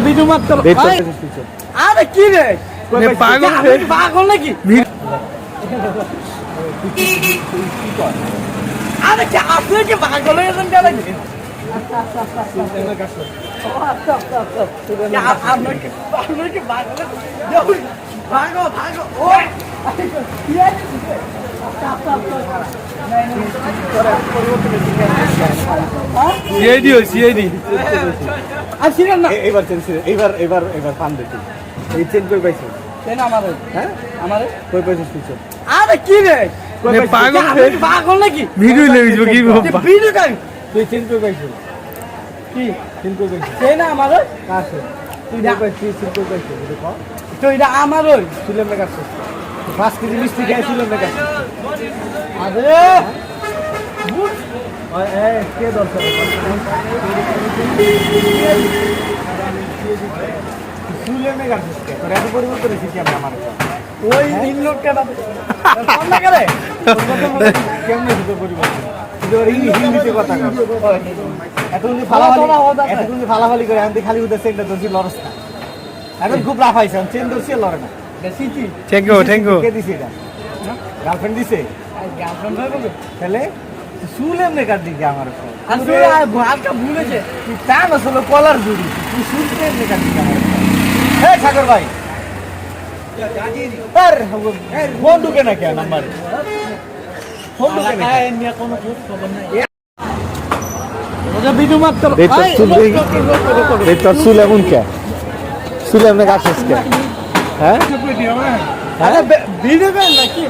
video মারতে আরে কি রে পাগল নাকি আরে কি আপনি কি পাগল হয়ে গেছেন কেন ভাগো ভাগো ও সিআইডি ও সিআইডি আর ছিলেন না এবার এবার এবার এবার পান দেখি এই চেন কই পাইছো কেন আমারে হ্যাঁ আমারে কই পাইছো তুইছো আরে কি রে পাগল পাগল নাকি ভিডিও লইছো কি ভিডিও কাই তুই চেন কই পাইছো কি চেন কই পাইছো সেই না আমারে কাছে তুই না পাইছিস চেন কই পাইছো দেখো তো এটা আমারই সিলেম না কাছে 5 কেজি মিষ্টি খাই সিলেম না কাছে আরে ওই এই কে দরকার সিলেম না কাছে তোর এত পরিবর্তন হইছে কি আমার ওই তিন লোক কেন ফোন না করে কেমনে হইছে পরিবর্তন তোর হিন্দিতে কথা কর এতগুলি ফালাফালি করে আমি খালি উঠে সেন্টার দর্জি লরস্তা এখন খুব রাফ আইছে চেন দর্জি লরে না বেশিটি থ্যাংক ইউ কে দিছে এটা গার্লফ্রেন্ড দিছে গার্লফ্রেন্ড হবে তাহলে শুলেম না কাট দিকে আমার আসলে হালকা ভুলেছে তা না আসলে কলার জুড়ি তুই শুনতেন না কাট দিকে আমার হে সাগর ভাই ফোন ঢুকে না কে নাম্বারে ফোন ঢুকে না নিয়ে কোনো খবর নাই ওটা ভিডিও মারতে তোর চুল এমন কে চুল এমন গাছ কে হ্যাঁ ভিডিও নাকি